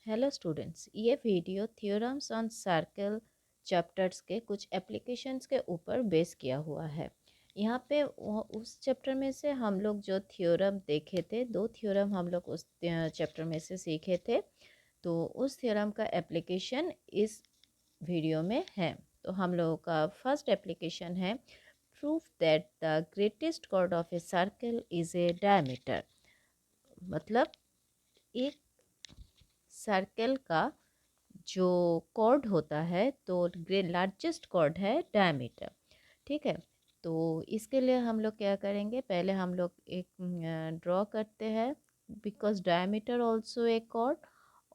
Hello students, ये video theorems on circle chapters के कुछ एप्लीकेशंस के ऊपर बेस किया हुआ है। यहाँ पे उस चैप्टर में से हम लोग जो थ्योरम देखे थे, दो थ्योरम हम लोग उस चैप्टर में से सीखे थे, तो उस थ्योरम का एप्लीकेशन इस वीडियो में है। तो हम लोगों का फर्स्ट एप्लीकेशन है proof that the greatest chord of a circle is a diameter. मतलब एक सर्कल का जो कॉर्ड होता है तो लार्जेस्ट कॉर्ड है डायमीटर। ठीक है, तो इसके लिए हम लोग क्या करेंगे, पहले हम लोग एक ड्रॉ करते हैं बिकॉज डायमीटर ऑल्सो एक कॉर्ड,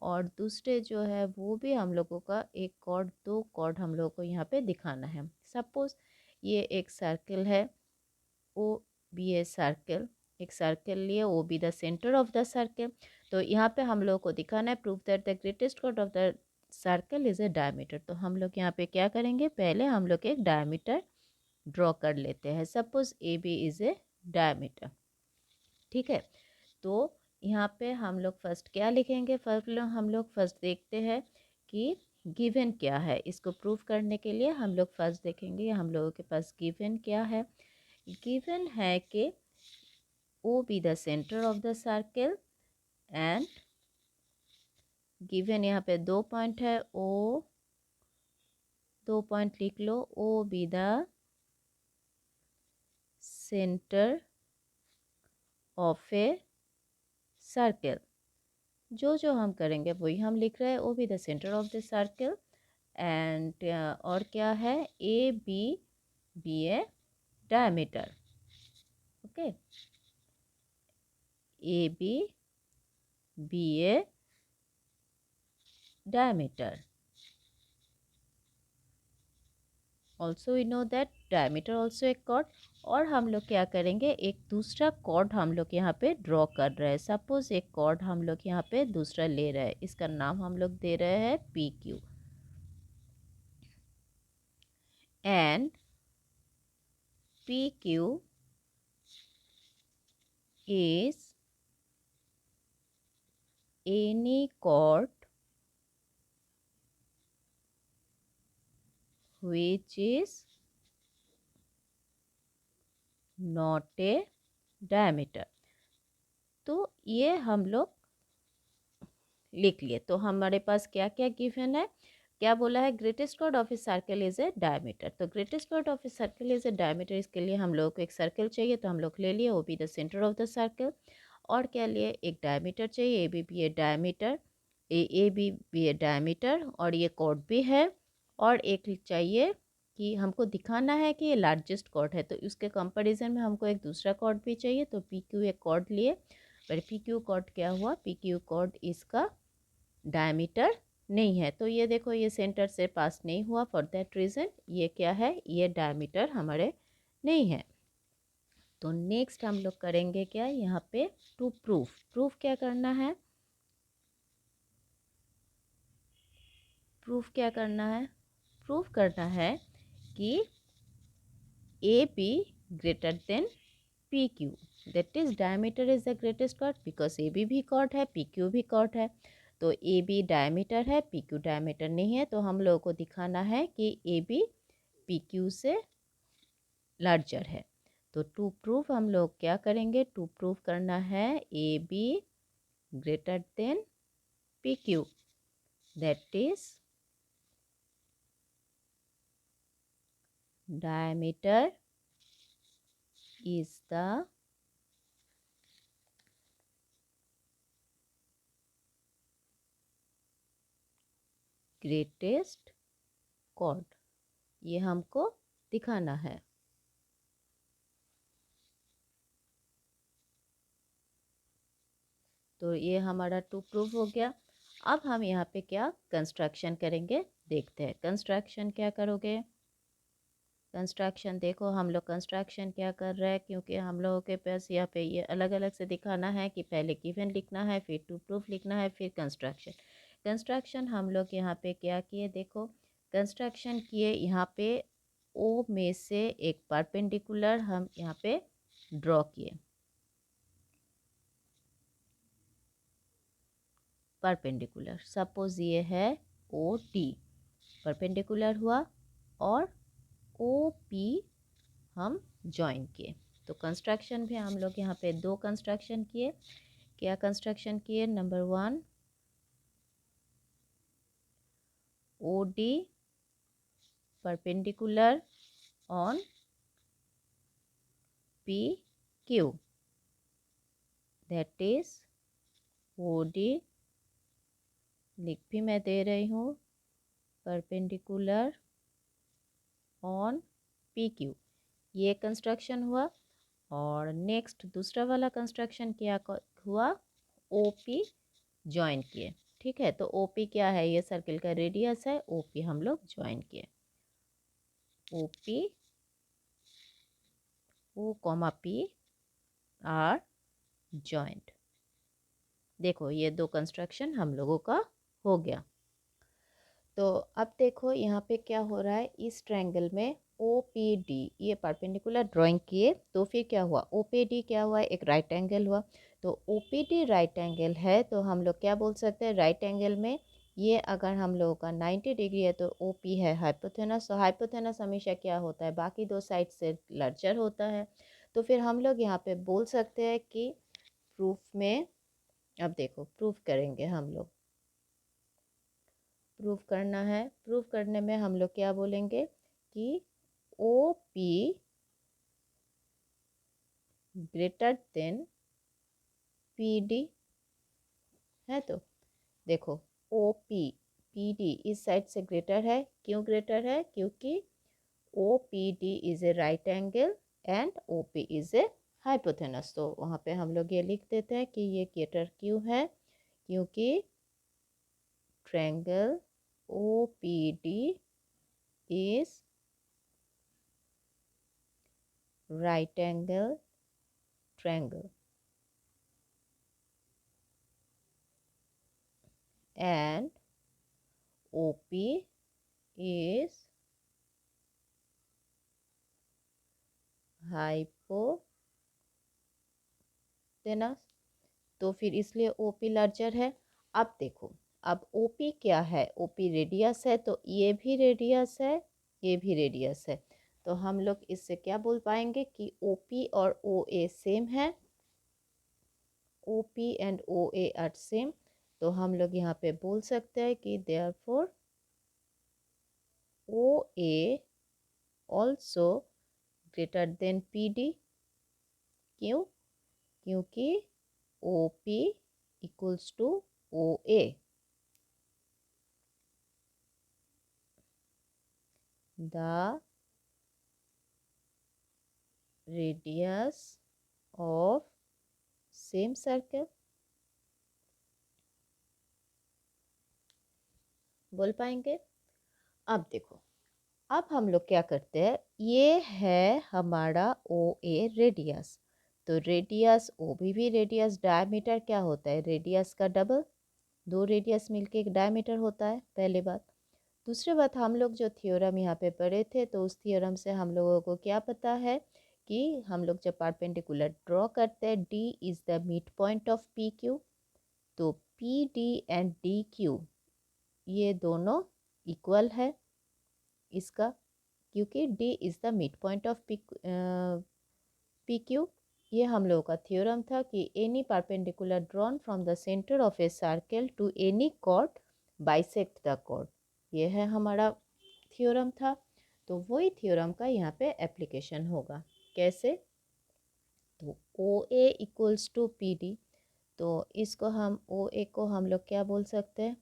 और दूसरे जो है वो भी हम लोगों का एक कॉर्ड, दो कॉर्ड हम लोगों को यहाँ पे दिखाना है। सपोज ये एक सर्कल है, ओ बी ए सर्कल, एक सर्कल लिए, O B the centre of the circle. तो यहाँ पे हम लोग को दिखाना है proof that the greatest chord of the circle is a diameter. तो हम लोग यहाँ पे क्या करेंगे, पहले हम लोग एक डायमीटर ड्रॉ कर लेते हैं। Suppose A B is a diameter. ठीक है, तो यहाँ पे हम लोग फर्स्ट क्या लिखेंगे, हम लोग फर्स्ट देखते हैं कि गिवन क्या है। इसको प्रूफ करने के लिए हम लोग फर्स्ट देखेंगे हम लोगों के पास गिवन क्या है। गिवन है कि O be the center of the circle and given यहाँ पे दो पॉइंट है, O दो पॉइंट लिख लो, O be the center of a circle। जो जो हम करेंगे वही हम लिख रहे हैं, O be the center of the circle and और क्या है, A B be a diameter। Okay, A B be a diameter। Also we know that diameter also एक कॉर्ड। और हम लोग क्या करेंगे, एक दूसरा कॉर्ड हम लोग यहाँ पे ड्रॉ कर रहे हैं। सपोज एक कॉर्ड हम लोग यहाँ पे दूसरा ले रहे हैं, इसका नाम हम लोग दे रहे हैं P Q. And P Q is any chord which is not a diameter। तो ये हम लोग लिख लिए। तो हमारे पास क्या क्या गिवन है, क्या बोला है, greatest chord of a circle is a diameter. तो greatest chord of a circle is a diameter, इसके लिए हम लोग को एक सर्कल चाहिए, तो हम लोग ले लिए, वो भी the centre of the circle. और क्या लिए, एक डायमीटर चाहिए, A B a diameter, A B a diameter, और ये कॉर्ड भी है। और एक चाहिए कि हमको दिखाना है कि ये लार्जेस्ट कॉर्ड है, तो उसके कंपैरिजन में हमको एक दूसरा कॉर्ड भी चाहिए। तो पी क्यू एक कॉर्ड लिए, पर पी क्यू कॉर्ड क्या हुआ, पी क्यू कॉर्ड इसका डायमीटर नहीं है। तो ये देखो, ये सेंटर से पास नहीं हुआ, फॉर दैट रीज़न ये क्या है, ये डायमीटर हमारे नहीं है। तो नेक्स्ट हम लोग करेंगे क्या, यहाँ पे टू प्रूफ। प्रूफ क्या करना है, प्रूफ क्या करना है, प्रूफ करना है कि A B greater then P Q, that is diameter is the greatest chord, because A B भी कॉर्ड है, पी क्यू भी कॉर्ड है। तो ए बी डायमीटर है, पी क्यू डायमीटर नहीं है। तो हम लोगों को दिखाना है कि ए बी पी क्यू से लार्जर है। तो टू प्रूफ हम लोग क्या करेंगे, टू प्रूफ करना है A B greater then P Q, that is diameter is the greatest chord। ये हमको दिखाना है। तो ये हमारा टू प्रूफ हो गया। अब हम यहाँ पे क्या कंस्ट्रक्शन करेंगे, देखते हैं कंस्ट्रक्शन क्या करोगे। कंस्ट्रक्शन देखो, हम लोग कंस्ट्रक्शन क्या कर रहे हैं, क्योंकि हम लोगों के पास यहाँ पे ये अलग अलग से दिखाना है कि पहले गिवन लिखना है, फिर टू प्रूफ लिखना है, फिर कंस्ट्रक्शन। कंस्ट्रक्शन हम लोग यहाँ पे क्या किए, देखो कंस्ट्रक्शन किए, यहाँ पे ओ में से एक परपेंडिकुलर हम यहाँ पे ड्रॉ किए। परपेंडिकुलर। सपोज ये है ओ डी, परपेंडिकुलर हुआ और ओ पी हम ज्वाइन किए। तो कंस्ट्रक्शन भी हम लोग यहाँ पे दो कंस्ट्रक्शन किए। क्या कंस्ट्रक्शन किए? Number 1, O D perpendicular on P Q, that is O D, लिख भी मैं दे रही हूँ, परपेंडिकुलर ऑन पी क्यू। ये कंस्ट्रक्शन हुआ। और नेक्स्ट दूसरा वाला कंस्ट्रक्शन क्या हुआ? ओ पी ज्वाइन किए। ठीक है, तो ओ पी क्या है? ये सर्किल का रेडियस है। ओ पी हम लोग ज्वाइन किए। O P, O comma P are joint. देखो ये दो कंस्ट्रक्शन हम लोगों का हो गया। तो अब देखो यहाँ पे क्या हो रहा है, इस ट्रायंगल में ओ पी डी ये परपेंडिकुलर ड्राइंग किए, तो फिर क्या हुआ? ओ पी डी क्या हुआ? एक राइट एंगल हुआ। तो O P D right angle है, तो हम लोग क्या बोल सकते हैं? राइट एंगल में ये अगर हम लोगों का 90 डिग्री है तो ओ पी है हाइपोथेनस। तो हाइपोथेनस हमेशा क्या होता है? बाकी दो साइड से लर्जर होता है। तो फिर हम लोग यहाँ पे बोल सकते हैं कि प्रूफ में, अब देखो प्रूफ करेंगे हम लोग। प्रूफ करना है। प्रूफ करने में हम लोग क्या बोलेंगे कि O P greater then P D है। तो देखो ओ पी पी डी इस साइड से ग्रेटर है। क्यों ग्रेटर है? क्योंकि O P D is a right angle and O P is a hypotenuse. तो वहाँ पे हम लोग ये लिख देते हैं कि ये ग्रेटर क्यों है? क्योंकि triangle O P D is right angle triangle and OP is hypotenuse। तो फिर इसलिए OP लार्जर है। अब देखो, अब OP क्या है? OP रेडियस है, तो ये भी रेडियस है, ये भी रेडियस है। तो हम लोग इससे क्या बोल पाएंगे कि OP और OA सेम है। OP and OA are same. तो हम लोग यहाँ पे बोल सकते हैं कि therefore OA also greater than PD। क्यों? क्योंकि OP equals to OA। The radius of same circle। बोल पाएंगे? अब देखो, अब हम लोग क्या करते हैं, ये है हमारा OA रेडियस। तो रेडियस OB भी रेडियस, डायमीटर क्या होता है? रेडियस का डबल। दो रेडियस मिलके एक डायमीटर होता है, पहली बात। दूसरी बात, हम लोग जो थ्योरम यहाँ पे पढ़े थे, तो उस थ्योरम से हम लोगों को क्या पता है कि हम लोग जब परपेंडिकुलर ड्रॉ करते हैं, D is the mid point of P Q. तो P D and D Q ये दोनों इक्वल है इसका, क्योंकि D is the mid point of P Q. ये हम लोगों का थ्योरम था कि any perpendicular drawn from the centre of a circle to any chord bisect the chord, ये है हमारा थ्योरम था। तो वही थ्योरम का यहाँ पे एप्लीकेशन होगा। कैसे? तो ओ A equals to P D. तो इसको हम ओ ए को हम लोग क्या बोल सकते हैं?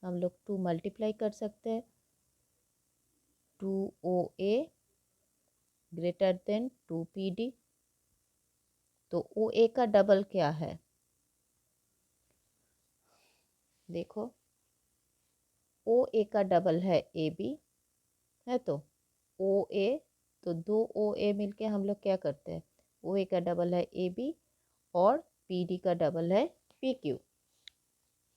हम लोग 2 मल्टीप्लाई कर सकते हैं। 2OA greater than 2PD। तो OA का डबल क्या है? देखो OA का डबल है AB है। तो OA, तो दो OA मिलके हम लोग क्या करते हैं? OA का डबल है AB और PD का डबल है PQ।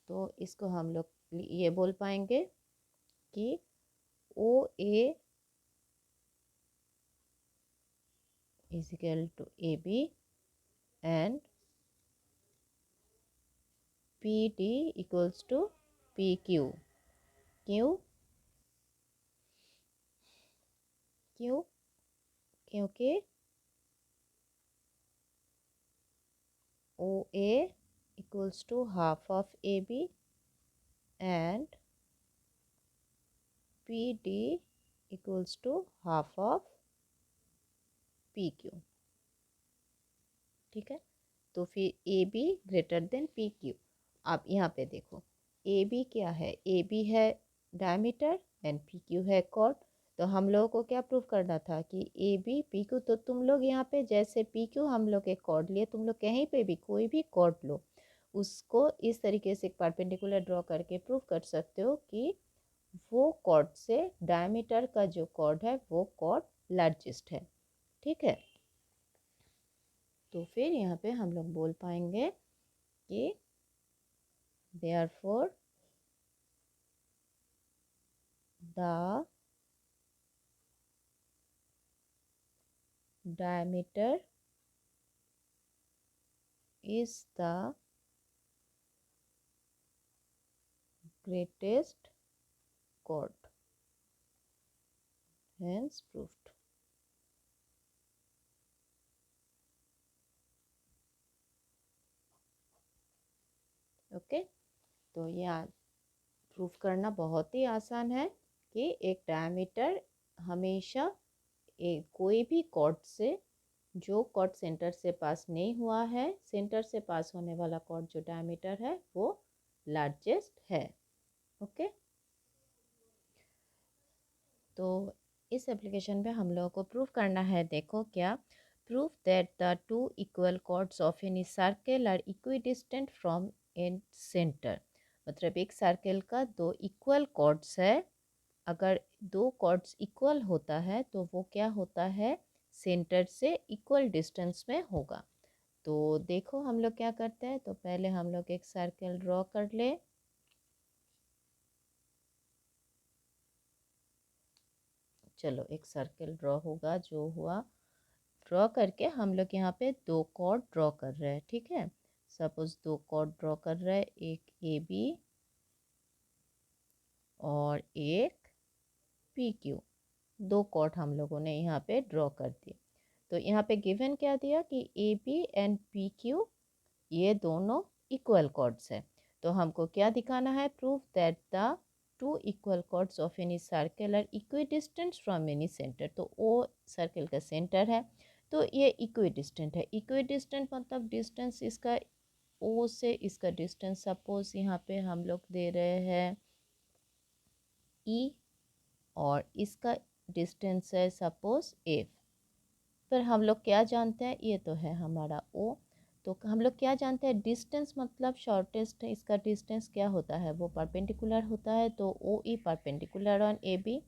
तो इसको हम लोग ये बोल पाएंगे कि OA is equal to AB and P D equals to P Q. क्यों? क्यों? क्योंकि O A equals to half of A B and P D equals to half of P Q. ठीक है, तो फिर A B greater then P Q. आप यहाँ पे देखो, ए बी क्या है? ए बी है डायमीटर एंड पी क्यू है कॉर्ड। तो हम लोगों को क्या प्रूव करना था कि ए बी पी क्यू। तो तुम लोग यहाँ पे जैसे पी क्यू हम लोग एक कॉर्ड लिए, तुम लोग कहीं पे भी कोई भी कॉर्ड लो, उसको इस तरीके से परपेंडिकुलर ड्रॉ करके प्रूव कर सकते हो कि वो कॉर्ड से डायमीटर का जो कॉर्ड है वो कॉर्ड लार्जेस्ट है। ठीक है, तो फिर यहाँ पे हम लोग बोल पाएंगे कि therefore the diameter is the greatest chord, hence proved। Okay, तो ये प्रूफ करना बहुत ही आसान है कि एक डायमीटर हमेशा कोई भी कॉर्ड से, जो कॉर्ड सेंटर से पास नहीं हुआ है, सेंटर से पास होने वाला कॉर्ड जो डायमीटर है वो लार्जेस्ट है। ओके, तो इस एप्लीकेशन पे हम लोगों को प्रूफ करना है। देखो क्या, proof that the two equal chords of any circle are equidistant from in centre. मतलब एक सर्कल का दो इक्वल कॉर्ड्स है, अगर दो कॉर्ड्स इक्वल होता है तो वो क्या होता है? सेंटर से इक्वल डिस्टेंस में होगा। तो देखो हम लोग क्या करते हैं, तो पहले हम लोग एक सर्कल ड्रॉ कर ले। चलो एक सर्कल ड्रॉ होगा, जो हुआ ड्रॉ करके हम लोग यहाँ पे दो कॉर्ड ड्रॉ कर रहे हैं। ठीक है, सपोज दो कॉर्ड ड्रॉ कर रहे हैं, एक ए बी और एक पी क्यू। दो कॉर्ड हम लोगों ने यहाँ पे ड्रॉ कर दिए। तो यहाँ पे गिवन क्या दिया कि A B and P Q ये दोनों इक्वल कॉर्ड्स है। तो हमको क्या दिखाना है? Proof that the two equal chords of any circle are equidistant from any centre. तो ओ सर्कल का सेंटर है, तो ये इक्विडिस्टेंट है। इक्विडिस्टेंट मतलब डिस्टेंस इसका ओ से इसका डिस्टेंस, सपोज यहाँ पे हम लोग दे रहे हैं ई और इसका डिस्टेंस है सपोज एफ। पर हम लोग क्या जानते हैं? ये तो है हमारा ओ। तो हम लोग क्या जानते हैं? डिस्टेंस मतलब शॉर्टेस्ट है, इसका डिस्टेंस क्या होता है? वो परपेंडिकुलर होता है। तो O E perpendicular on A B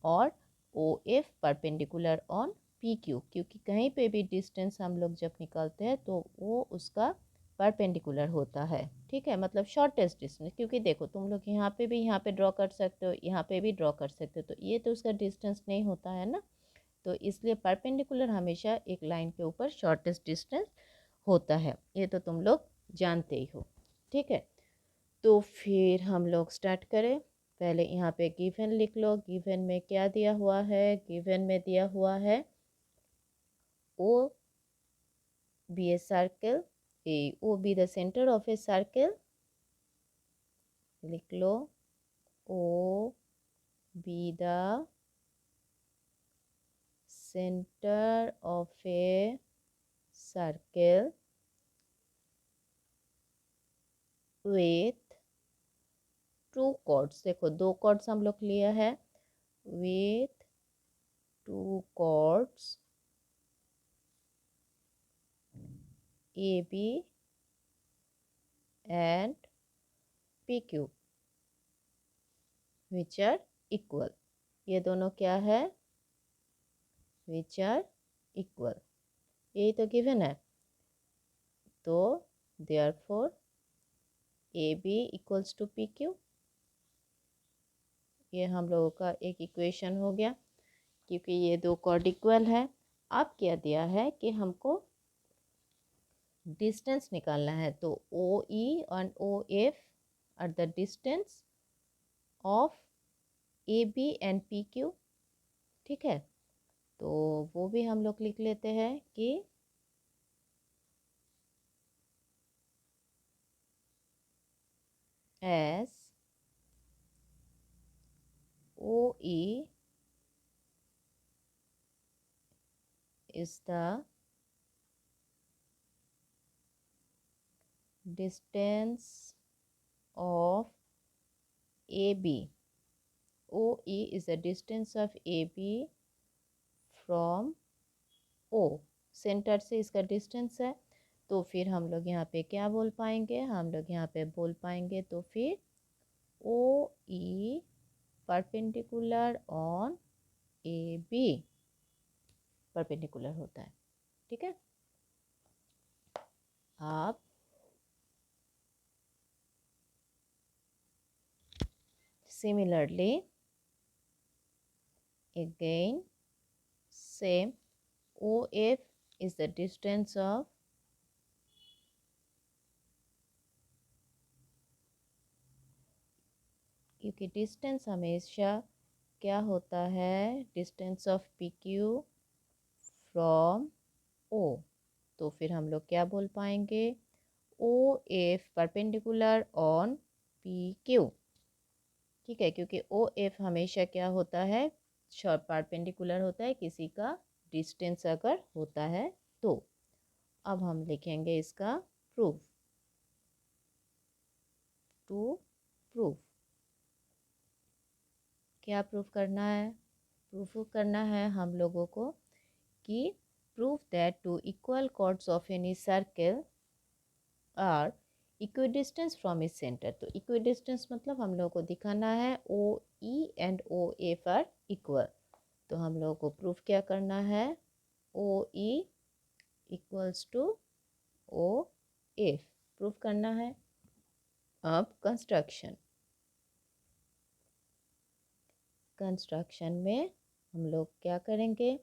और O F perpendicular on P Q. क्योंकि कहीं पे भी डिस्टेंस हम लोग जब निकालते हैं तो वो उसका परपेंडिकुलर होता है। ठीक है, मतलब शॉर्टेस्ट डिस्टेंस। क्योंकि देखो तुम लोग यहाँ पे भी यहाँ पे ड्रॉ कर सकते हो, यहाँ पे भी ड्रॉ कर सकते हो, तो ये तो उसका डिस्टेंस नहीं होता है ना। तो इसलिए परपेंडिकुलर हमेशा एक लाइन के ऊपर शॉर्टेस्ट डिस्टेंस होता है, ये तो तुम लोग जानते ही हो। ठीक है, तो फिर हम लोग स्टार्ट करें। पहले यहाँ पे गिवन लिख लो। गिवन में क्या दिया हुआ है? गिवन में दिया हुआ है O B a circle, O B the centre of a circle. लिख लो O B the centre of a circle with two chords. देखो दो कॉर्ड्स हम लोग लिया है, with two chords A B and P Q which are equal. ये दोनों क्या है? विच आर इक्वल, यही तो गिवन है। तो therefore A B equals to P Q, ये हम लोगों का एक इक्वेशन हो गया, क्योंकि ये दो कॉर्ड इक्वल है। अब क्या दिया है कि हमको डिस्टेंस निकालना है तो O E and O F are the distance of A B and P Q. ठीक है, तो वो भी हम लोग लिख लेते हैं कि S O E is the distance of AB. OE is the distance of AB from O। Centre से इसका डिस्टेंस है, तो फिर हम लोग यहाँ पे क्या बोल पाएंगे, हम लोग यहाँ पे बोल पाएंगे तो फिर O E perpendicular on A B perpendicular होता है। ठीक है, आप similarly again same OF is the distance of क्योंकि डिस्टेंस हमेशा क्या होता है, distance of P Q from O. तो फिर हम लोग क्या बोल पाएंगे, O F perpendicular on P Q. ठीक है, क्योंकि ओ एफ हमेशा क्या होता है, परपेंडिकुलर होता है किसी का डिस्टेंस अगर होता है तो। अब हम लिखेंगे इसका प्रूफ, टू प्रूफ। क्या प्रूफ करना है, प्रूफ करना है हम लोगों को कि proof that two equal chords of any circle are equidistance from इस सेंटर। तो इक्विडिस्टेंस मतलब हम लोगों को दिखाना है O E and O F are equal. तो हम लोगों को प्रूफ क्या करना है, O E equals to O F proof करना है। अब कंस्ट्रक्शन में हम लोग क्या करेंगे,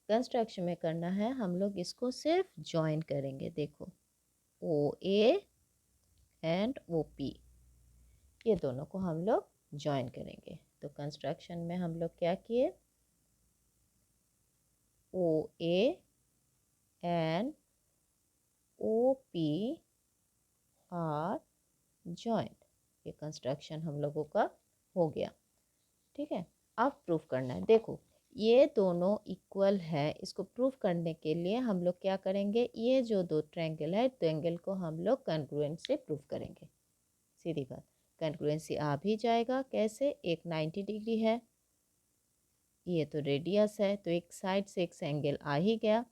कंस्ट्रक्शन में करना है हम लोग इसको सिर्फ ज्वाइन करेंगे। देखो ओ ए एंड ओ पी, ये दोनों को हम लोग ज्वाइन करेंगे। तो कंस्ट्रक्शन में हम लोग क्या किए, O A and O P are joint, ये कंस्ट्रक्शन हम लोगों का हो गया। ठीक है, अब प्रूफ करना है। देखो ये दोनों इक्वल है, इसको प्रूफ करने के लिए हम लोग क्या करेंगे, ये जो दो ट्रायंगल है ट्रायंगल को हम लोग कॉन्ग्रुएंट से प्रूफ करेंगे। सीधी बात, कॉन्ग्रुएंसी आ भी जाएगा। कैसे, एक 90 डिग्री है, ये तो रेडियस है, तो एक साइड से एक एंगल आ ही गया।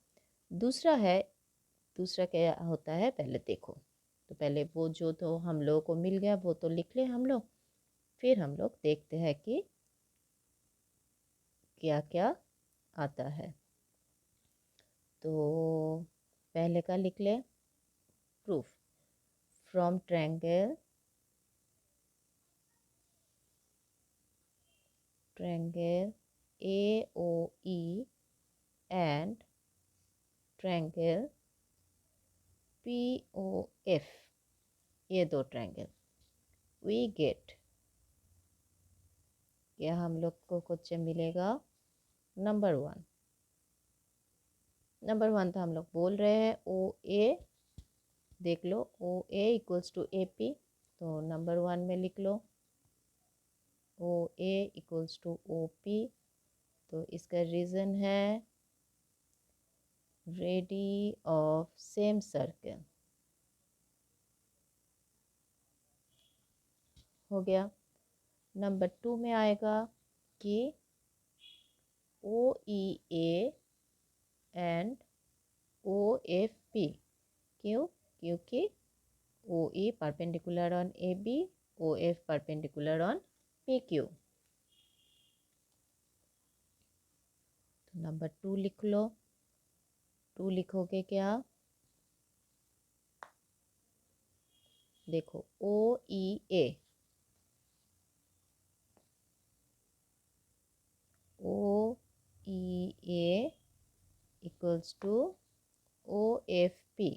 दूसरा है, दूसरा क्या होता है पहले देखो, तो पहले वो जो तो हम लोगों को मिल गया वो तो लिख ले हम लोग, फिर हम लोग देखते हैं कि क्या क्या आता है। तो पहले का लिख ले, proof from triangle A O E and triangle P O F, ये दो ट्रायंगल वी गेट, क्या हम लोग को क्वेश्चन मिलेगा, नंबर वन। नंबर वन तो हम लोग बोल रहे हैं ओ ए, देख लो ओ A equals to A P, तो नंबर वन में लिख लो ओ A equals to O P. तो इसका रीज़न है रेडी ऑफ सेम सर्कल, हो गया। नंबर टू में आएगा कि O E A and O F P, क्यों, क्योंकि O E perpendicular on A B, O F perpendicular on P Q. तो नंबर टू लिख लो, टू लिखोगे क्या, देखो O E A, O E A equals to O F P,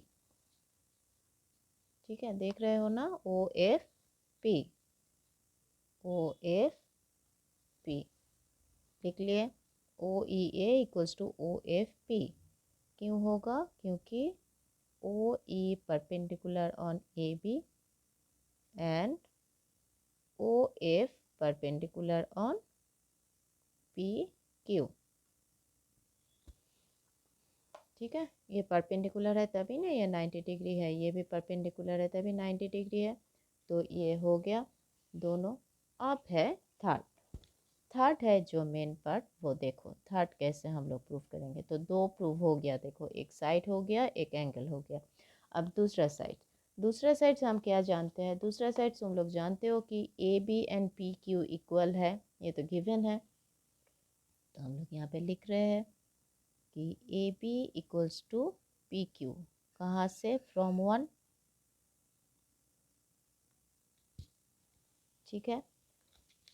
ठीक है, देख रहे हो ना, OFP, OFP लिख लिए। OEA इक्वल्स टू OFP क्यों होगा? क्योंकि OE perpendicular on AB and OF perpendicular on PQ। ठीक है, ये परपेंडिकुलर है तभी ना ये 90 डिग्री है, ये भी परपेंडिकुलर है तभी 90 डिग्री है। तो ये हो गया दोनों। अब है थर्ड। थर्ड है जो मेन पार्ट, वो देखो थर्ड कैसे हम लोग प्रूव करेंगे। तो दो प्रूव हो गया, देखो एक साइड हो गया, एक एंगल हो गया। अब दूसरा साइड, दूसरा साइड से हम क्या जानते हैं? दूसरा साइड से तुम लोग जानते हो कि AB एंड PQ इक्वल है, ये तो गिवन है। तो हम लोग यहाँ पे लिख रहे हैं कि AB इक्वल्स टू PQ। कहाँ से? फ्रॉम 1। ठीक है,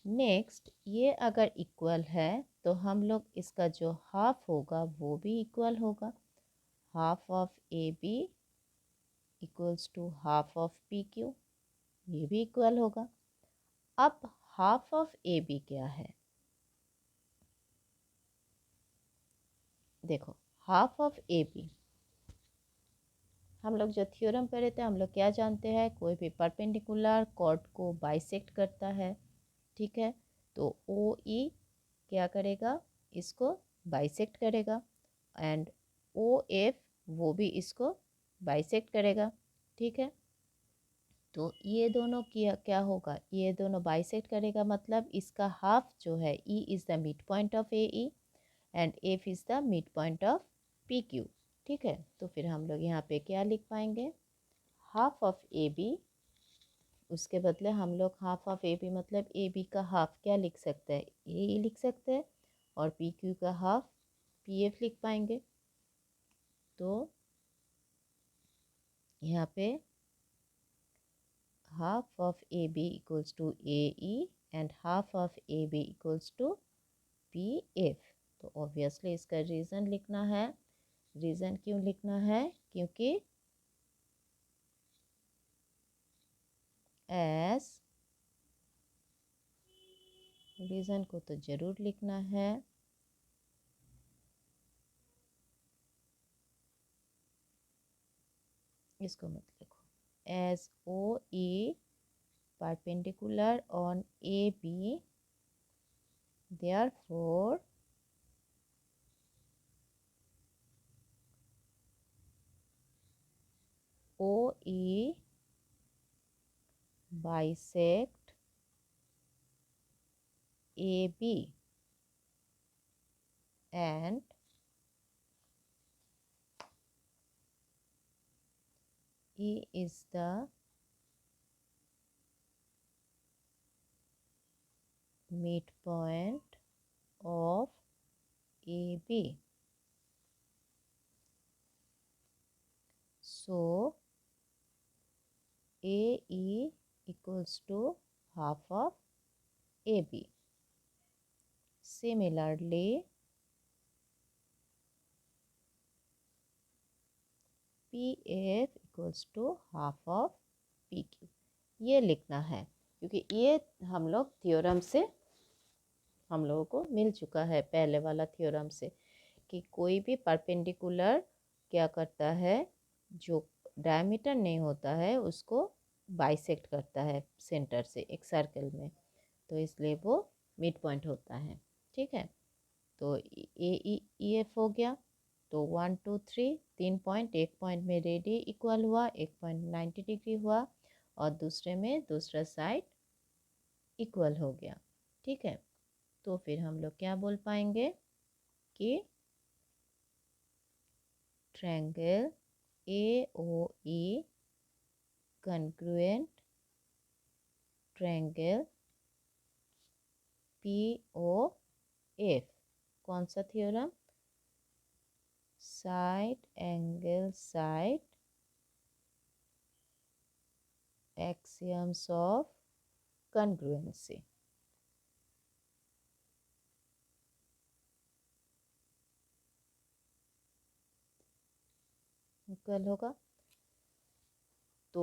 नेक्स्ट ये अगर इक्वल है तो हम लोग इसका जो हाफ होगा वो भी इक्वल होगा। Half of AB equals to half of PQ, ये भी इक्वल होगा। अब हाफ ऑफ AB क्या है? देखो हाफ ऑफ AB, हम लोग जो थ्योरम पढ़े थे, हम लोग क्या जानते हैं? कोई भी परपेंडिकुलर कॉर्ड को बाइसेक्ट करता है, ठीक है, तो OE क्या करेगा? इसको बाइसेक्ट करेगा, एंड OF वो भी इसको बाइसेक्ट करेगा। ठीक है, तो ये दोनों क्या क्या होगा? ये दोनों बाइसेक्ट करेगा, मतलब इसका हाफ जो है, E is the mid point of AE and F is the mid point of PQ। ठीक है, तो फिर हम लोग यहाँ पे क्या लिख पाएंगे? हाफ ऑफ AB, उसके बदले हम लोग हाफ ऑफ AB मतलब AB का हाफ क्या लिख सकते हैं? AE लिख सकते हैं, और PQ का हाफ PF लिख पाएंगे। तो यहाँ पे half of AB equals to AE and half of AB equals to PF। तो ऑब्वियसली इसका रीज़न लिखना है। रीज़न क्यों लिखना है? क्योंकि एस, रीज़न को तो ज़रूर लिखना है। इसको मत लिखो। S OE perpendicular on AB, therefore OE bisect AB and E is the midpoint of AB. So AE equals to half of AB. Similarly, PF equals to half of PQ। ये लिखना है, क्योंकि ये हम लोग थ्योरम से हम लोगों को मिल चुका है, पहले वाला थ्योरम से, कि कोई भी परपेंडिकुलर क्या करता है, जो डायमीटर नहीं होता है उसको बाइसेक्ट करता है सेंटर से एक सर्कल में, तो इसलिए वो मिड पॉइंट होता है। ठीक है, तो EF हो गया। तो 1 2 3 3 पॉइंट, एक पॉइंट में रेडी इक्वल हुआ, एक पॉइंट 90 डिग्री हुआ, और दूसरे में दूसरा साइड इक्वल हो गया। ठीक है, तो फिर हम लोग क्या बोल पाएंगे कि triangle AOE congruent triangle POF। कौन सा theorem? Side angle side axioms of congruency. Equal होगा। तो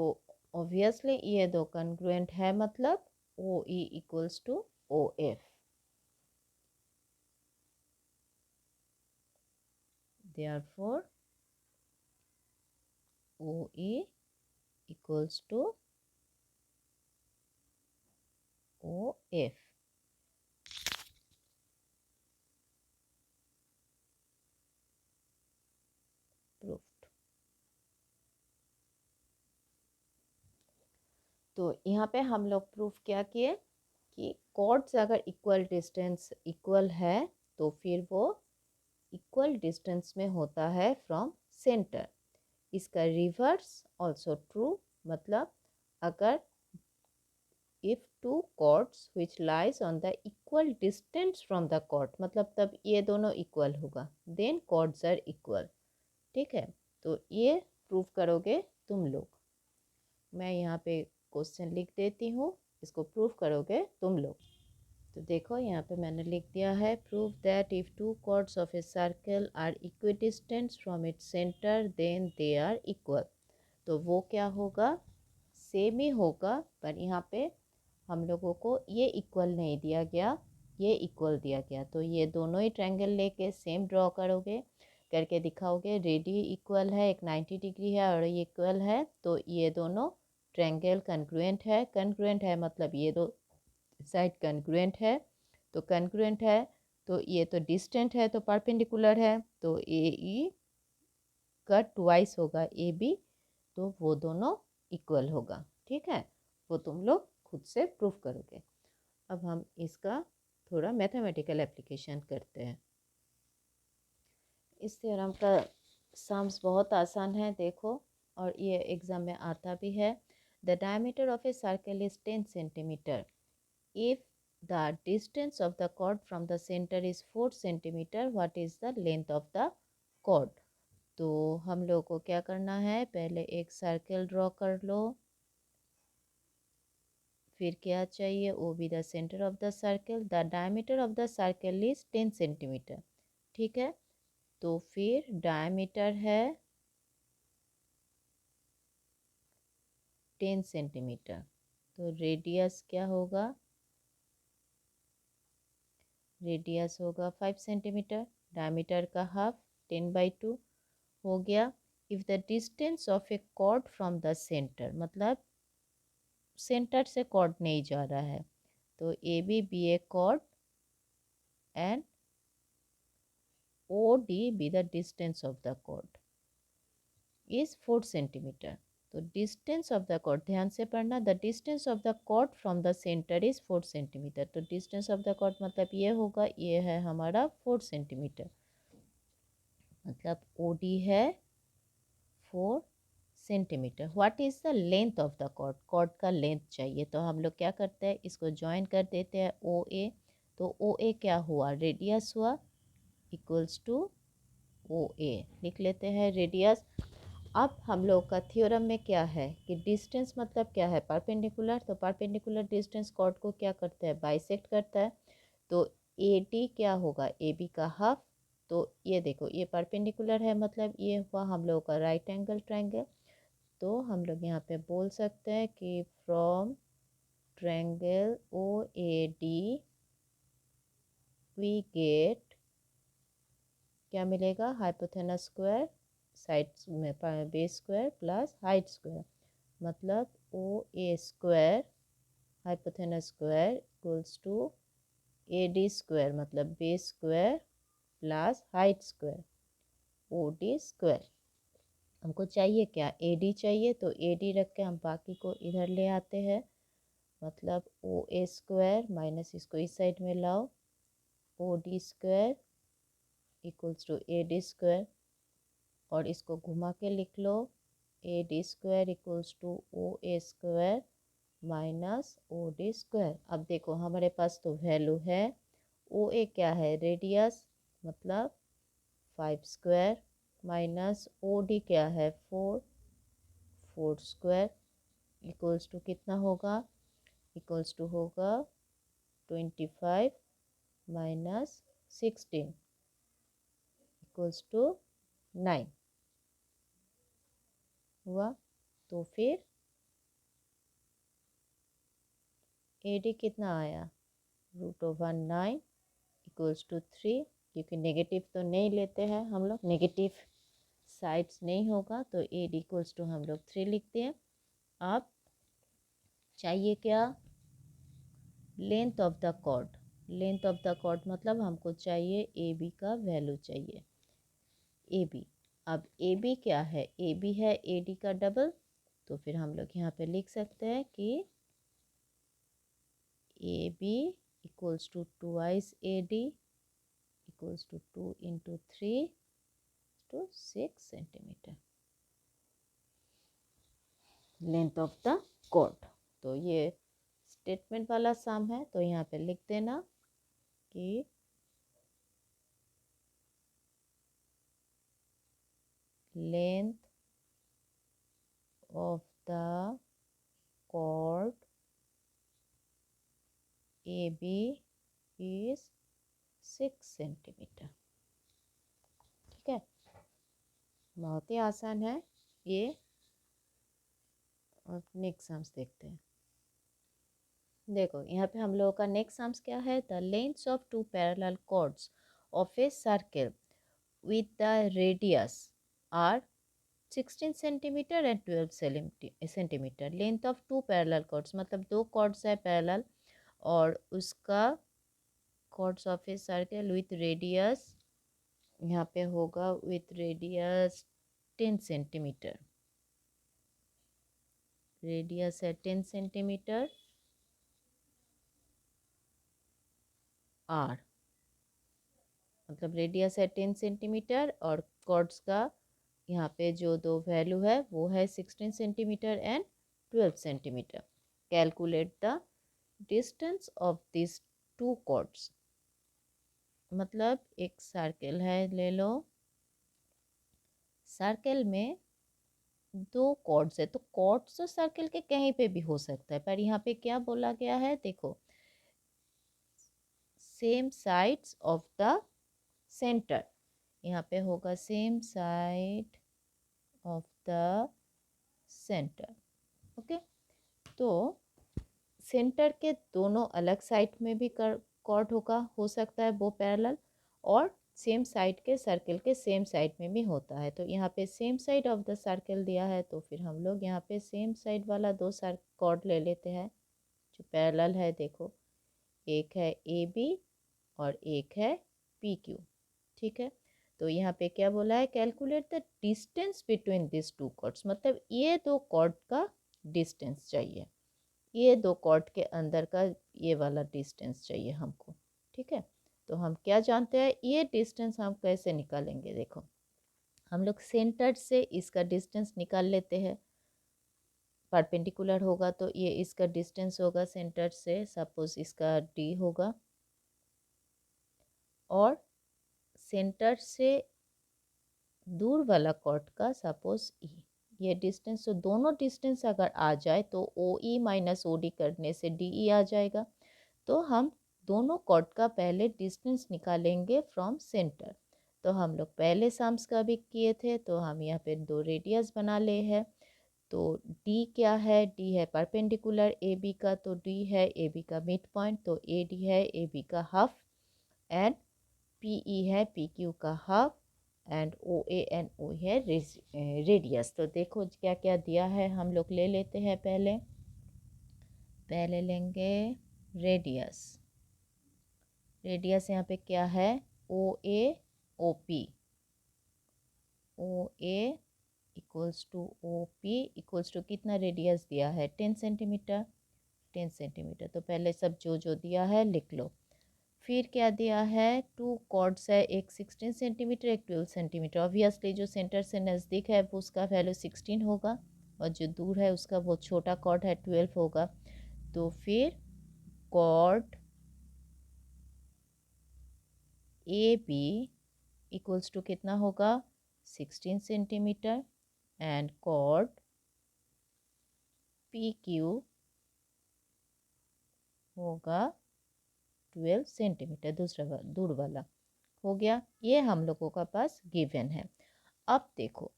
ऑब्वियसली ये दो कंग्रुएंट है, मतलब O E equals to O F. Therefore O E equals to O F. Proved. तो यहाँ पे हम लोग प्रूफ क्या किए कि कॉर्ड्स अगर इक्वल डिस्टेंस इक्वल है तो फिर वो इक्वल डिस्टेंस में होता है फ्रॉम सेंटर। इसका रिवर्स ऑल्सो ट्रू, मतलब अगर if two chords which lies on the equal distance from the chord, मतलब तब ये दोनों इक्वल होगा, देन कॉर्ड्स आर इक्वल। ठीक है, तो ये प्रूफ करोगे तुम लोग। मैं यहाँ पे क्वेश्चन लिख देती हूँ, इसको प्रूफ करोगे तुम लोग। तो देखो यहाँ पे मैंने लिख दिया है, prove that if two chords of a circle are equidistant from its centre then they are equal. तो वो क्या होगा, सेम ही होगा, पर यहाँ पे हम लोगों को ये इक्वल नहीं दिया गया, ये इक्वल दिया गया। तो ये दोनों ही ट्रायंगल लेके सेम ड्रॉ करोगे, करके दिखाओगे। रेडी इक्वल है, एक 90 डिग्री है और ये इक्वल है, तो ये दोनों ट्रायंगल कन्ग्रुएंट है। कन्ग्रुएंट है मतलब ये दो साइड कन्ग्रुएंट है, तो कन्ग्रुएंट है तो ये तो डिस्टेंट है तो परपेंडिकुलर है, तो ए ई का ट्वाइस होगा ए बी, तो वो दोनों इक्वल होगा। ठीक है, वो तुम लोग खुद से प्रूफ करोगे। अब हम इसका थोड़ा मैथमेटिकल एप्लीकेशन करते हैं। इस थ्योरम का सम्स बहुत आसान है, देखो, और ये एग्ज़ाम में आता भी है। The diameter of a circle is 10 centimetre if the distance of the chord from the center is 4 centimeter, what is the length of the chord? तो हम लोग को क्या करना है, पहले एक सर्कल ड्रॉ कर लो, फिर क्या चाहिए, O B the centre of the circle, the diameter of the circle is 10 centimetre. ठीक है, तो फिर डायमीटर है 10 सेंटीमीटर, तो रेडियस क्या होगा, रेडियस होगा 5 सेंटीमीटर, डायमीटर का हाफ 10/2 हो गया। If the distance of a chord from the centre, मतलब सेंटर से कॉर्ड नहीं जा रहा है, तो A B a chord and O D be the distance of the chord is 4 centimetre. तो डिस्टेंस ऑफ द कॉर्ड ध्यान से पढ़ना, the distance of the chord from the centre is 4 centimetre. तो डिस्टेंस ऑफ द कॉर्ड मतलब ये होगा, ये है हमारा 4 सेंटीमीटर, मतलब ओ डी है 4 centimetre. What is the length of the chord, chord का लेंथ चाहिए, तो हम लोग क्या करते हैं, इसको ज्वाइन कर देते हैं ओ ए। तो ओ ए क्या हुआ, रेडियस हुआ, इक्वल्स टू ओ ए लिख लेते हैं रेडियस। अब हम लोग का थ्योरम में क्या है कि डिस्टेंस मतलब क्या है, परपेंडिकुलर, तो परपेंडिकुलर डिस्टेंस कॉर्ड को क्या करता है, बाइसेक्ट करता है। तो ए डी क्या होगा, ए बी का हाफ। तो ये देखो, ये परपेंडिकुलर है, मतलब ये हुआ हम लोगों का राइट एंगल ट्रायंगल। तो हम लोग यहाँ पे बोल सकते हैं कि from triangle O A D we get, क्या मिलेगा, हाइपोथेनस स्क्वायर, साइड में base square plus height square, मतलब O A square hypotenuse square equals to A D square, मतलब base square plus height square, O D square. हमको चाहिए क्या, A D चाहिए, तो ए डी रख के हम बाकी को इधर ले आते हैं, मतलब ओ ए स्क्वायर माइनस इसको इस साइड में लाओ, O D square equals to A D square, और इसको घुमा के लिख लो, A D square equals to O A square minus O D square. अब देखो हमारे पास तो वैल्यू है, ओ ए क्या है, रेडियस, मतलब 5 स्क्वायर, माइनस ओ डी क्या है, 4 स्क्वायर इक्वल्स टू कितना होगा, इक्वल्स टू होगा 25 माइनस 16 इक्वल्स टू 9 हुआ। तो फिर AD कितना आया, √9 इक्वल्स टू 3, क्योंकि नेगेटिव तो नहीं लेते हैं हम लोग, नेगेटिव साइड्स नहीं होगा, तो AD इक्वल्स टू हम लोग 3 लिखते हैं। अब चाहिए क्या, length of the chord. Length of the chord मतलब हमको चाहिए AB का वैल्यू चाहिए, AB। अब AB क्या है, AB है AD का डबल, तो फिर हम लोग यहाँ पे लिख सकते हैं कि AB equals to 2 AD equals to 2 into 3 to 6 centimetre length of the chord. तो ये स्टेटमेंट वाला सम है, तो यहाँ पे लिख देना कि length of the chord AB is 6 centimetre. ठीक है, बहुत ही आसान है ये। और नेक्स्ट सम्स देखते हैं। देखो यहाँ पे हम लोगों का नेक्स्ट सम्स क्या है, the lengths of 2 parallel chords of a circle with the radius are 16 centimetre and 12 centimetre. Length of 2 parallel chords मतलब 2 कॉर्ड्स है पैरेलल, और उसका chords of a circle with radius यहाँ पे होगा विथ रेडियस 10 सेंटीमीटर। रेडियस है 10 centimetre are, मतलब radius है 10 सेंटीमीटर और कॉर्ड्स का यहाँ पे जो दो वैल्यू है वो है 16 centimetre and 12 centimetre. Calculate the distance of this 2 chords. मतलब एक सर्कल है, ले लो, सर्कल में 2 कॉर्ड्स है, तो कॉर्ड्स तो सर्कल के कहीं पे भी हो सकता है, पर यहाँ पे क्या बोला गया है, देखो same sides of the centre, यहाँ पे होगा same side of the centre. Okay, तो सेंटर के दोनों अलग साइड में भी कॉर्ड होगा, हो सकता है वो पैरेलल, और सेम साइड के सर्कल के सेम साइड में भी होता है। तो यहाँ पे same side of the circle दिया है, तो फिर हम लोग यहाँ पे सेम साइड वाला दो कॉर्ड ले लेते हैं जो पैरेलल है। देखो एक है AB और एक है PQ। ठीक है, तो यहाँ पे क्या बोला है, calculate the distance between this 2 chords, मतलब ये दो कॉर्ड का डिस्टेंस चाहिए, ये दो कॉर्ड के अंदर का ये वाला डिस्टेंस चाहिए हमको। ठीक है, तो हम क्या जानते हैं, ये डिस्टेंस हम कैसे निकालेंगे, देखो हम लोग सेंटर से इसका डिस्टेंस निकाल लेते हैं। परपेंडिकुलर होगा तो ये इसका डिस्टेंस होगा सेंटर से, सपोज इसका D होगा, और सेंटर से दूर वाला कॉर्ड का सपोज E। ये डिस्टेंस, तो दोनों डिस्टेंस अगर आ जाए तो OE माइनस OD करने से DE आ जाएगा। तो हम दोनों कॉर्ड का पहले डिस्टेंस निकालेंगे फ्रॉम सेंटर। तो हम लोग पहले सम्स का भी किए थे, तो हम यहाँ पे दो रेडियस बना ले हैं। तो D क्या है, D है परपेंडिकुलर AB का, तो D है AB का मिड पॉइंट, तो AD है AB का हाफ, एंड PE है PQ का half, and OA and O है रेडियस। तो देखो क्या क्या दिया है, हम लोग ले लेते हैं। पहले लेंगे रेडियस। रेडियस यहाँ पे क्या है, OA OP, OA equals to OP equals to कितना रेडियस दिया है, 10 सेंटीमीटर। 10 सेंटीमीटर, तो पहले सब जो जो दिया है लिख लो। फिर क्या दिया है, 2 कॉर्ड्स है, एक 16 सेंटीमीटर एक 12 सेंटीमीटर। ऑब्वियसली जो सेंटर से नज़दीक है वो उसका वैल्यू 16 होगा, और जो दूर है उसका वो छोटा कॉर्ड है 12 होगा। तो फिर कॉर्ड AB इक्वल्स टू कितना होगा, 16 सेंटीमीटर, एंड कॉर्ड PQ होगा 12 सेंटीमीटर, दूसरा दूर वाला। हो गया, ये हम लोगों का पास गिवन है। अब देखो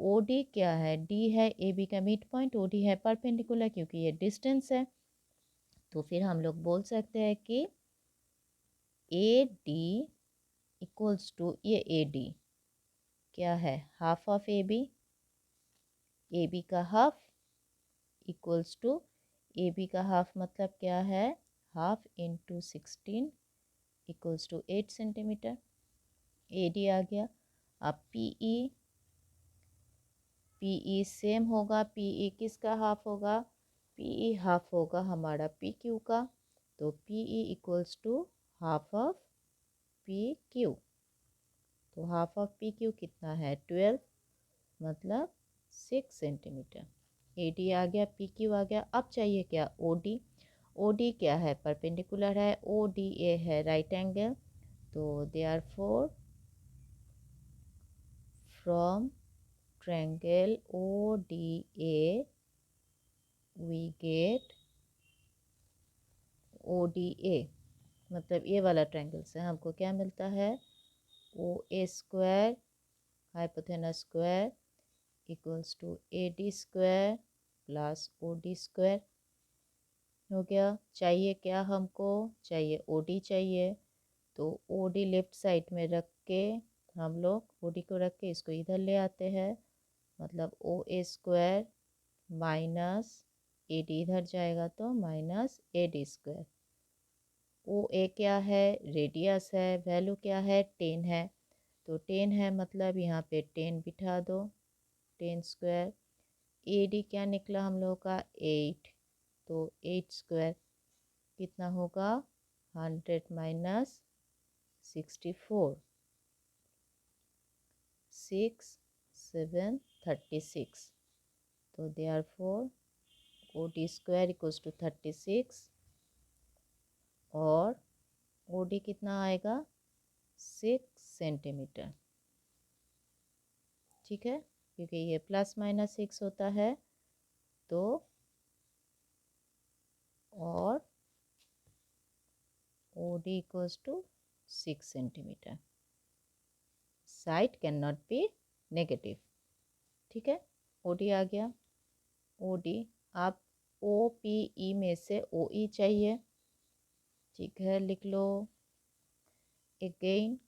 OD क्या है, D है AB का मिड पॉइंट, OD है परपेंडिकुलर क्योंकि ये डिस्टेंस है। तो फिर हम लोग बोल सकते हैं कि ए डी इक्वल्स टू, ये ए डी क्या है, हाफ ऑफ ए बी का half equals to, A B का हाफ मतलब क्या है, half into 16 equals to 8 centimetre. A D आ गया। अब पी ई सेम होगा, पी ई किसका हाफ होगा, पी ई हाफ होगा हमारा पी क्यू का। तो P E equals to half of P Q. तो हाफ ऑफ पी क्यू कितना है, 12, मतलब 6 सेंटीमीटर। ए डी आ गया, पी क्यू आ गया। अब चाहिए क्या, ओ डी। ओ डी क्या है, परपेंडिकुलर है, ओ डी ए है राइट एंगल। तो therefore from triangle O D A we get O D A, मतलब ये वाला ट्रायंगल से हमको क्या मिलता है, O A square hypotenuse square equals to A D square plus O D square हो गया। चाहिए क्या हमको, चाहिए ओ डी चाहिए। तो ओ डी लेफ्ट साइड में रख के हम लोग ओ डी को रख के इसको इधर ले आते हैं, मतलब O A square minus A D इधर जाएगा तो माइनस ए डी स्क्वायर। ओ ए क्या है, रेडियस है, वैल्यू क्या है 10 है, तो 10 है मतलब यहाँ पे 10 बिठा दो, 10 स्क्वायर। ए डी क्या निकला हम लोगों का 8, तो 8 स्क्वायर कितना होगा, 100 माइनस 64, 6 7 36। तो therefore O D square equals to 36 और ओ डी कितना आएगा 6 सेंटीमीटर। ठीक है, क्योंकि ये प्लस माइनस 6 होता है तो, और O D equals to 6 centimetre. Side can not be negative. ठीक है, ओ डी आ गया। ओ डी, आप ओ पी ई में से ओ ई चाहिए, ठीक है लिख लो। Again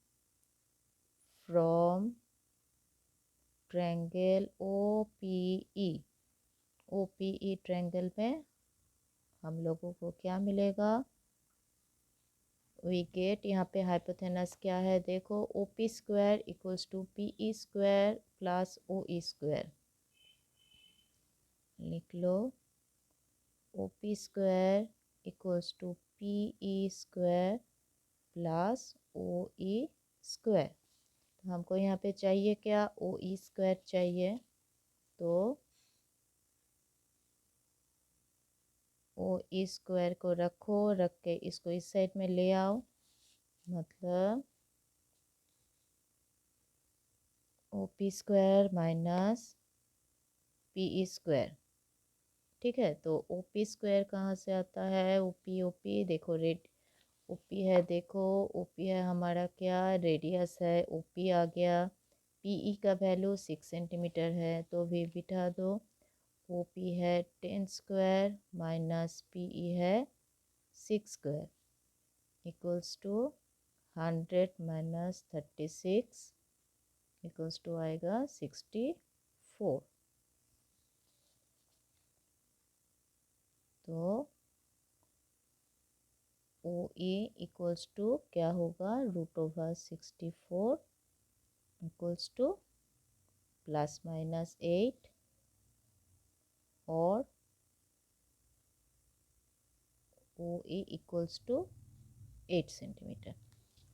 from triangle O P E, O P E triangle में हम लोगों को क्या मिलेगा, वी गेट, यहाँ पे हाइपोथेनस क्या है देखो, O P square equals to P E square plus O E square लिख लो। O P square equals to P E square plus O E square. तो हमको यहाँ पे चाहिए क्या, ओ ई स्क्वायर चाहिए, तो ओ ई स्क्वायर को रखो, रख के इसको इस साइड में ले आओ, मतलब O P square minus P E square. ठीक है, तो ओ पी स्क्वायर कहाँ से आता है, ओ पी देखो, रेड ओ पी है, देखो ओ पी है हमारा क्या, रेडियस है, ओ पी आ गया। पी ई का वैल्यू 6 सेंटीमीटर है तो भी बिठा दो। ओ पी है 10 स्क्वायर माइनस पी ई है 6 square equals to 100 minus 36 equals to आएगा 64। तो ओ ए इक्वल्स टू क्या होगा, √64 इक्वल्स टू प्लस माइनस 8 और ओ ए इक्वल्स टू 8 सेंटीमीटर।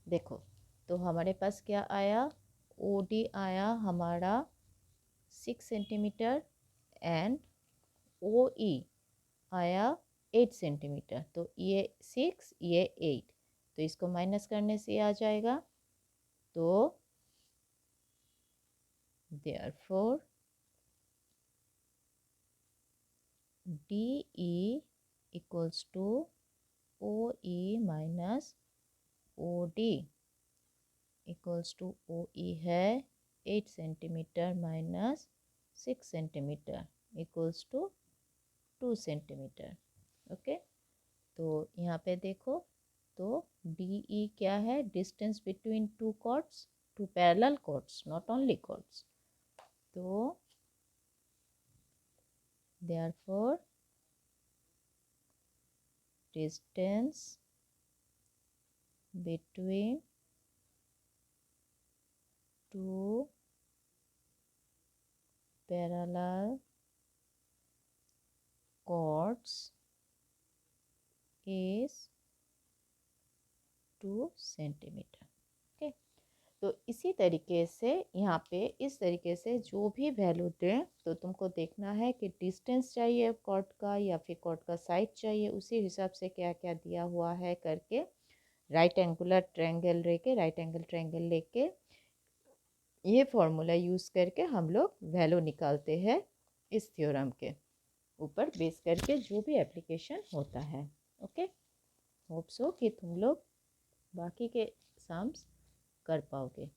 देखो, तो हमारे पास क्या आया, ओ डी आया हमारा 6 सेंटीमीटर एंड ओ ई आया 8 सेंटीमीटर। तो ये 6 ये 8, तो इसको माइनस करने से आ जाएगा। तो therefore D E equals to O E minus O D equals to O E है 8 centimetre minus 6 centimetre equals to 2 centimetre. Okay, तो यहाँ पे देखो, तो डी ई क्या है, distance between two chords, two parallel chords, not only chords. तो therefore distance between two parallel chords is 2 centimetre. Okay, तो इसी तरीके से यहाँ पे इस तरीके से जो भी वैल्यू दें तो तुमको देखना है कि डिस्टेंस चाहिए कॉर्ड का या फिर कॉर्ड का साइज चाहिए, उसी हिसाब से क्या क्या दिया हुआ है करके राइट एंगुलर ट्रायंगल लेके ये फॉर्मूला यूज़ करके हम लोग वैल्यू निकालते हैं इस थ्योरम के ऊपर बेस करके जो भी एप्लीकेशन होता है। ओके, होप सो कि तुम लोग बाकी के सम्स कर पाओगे।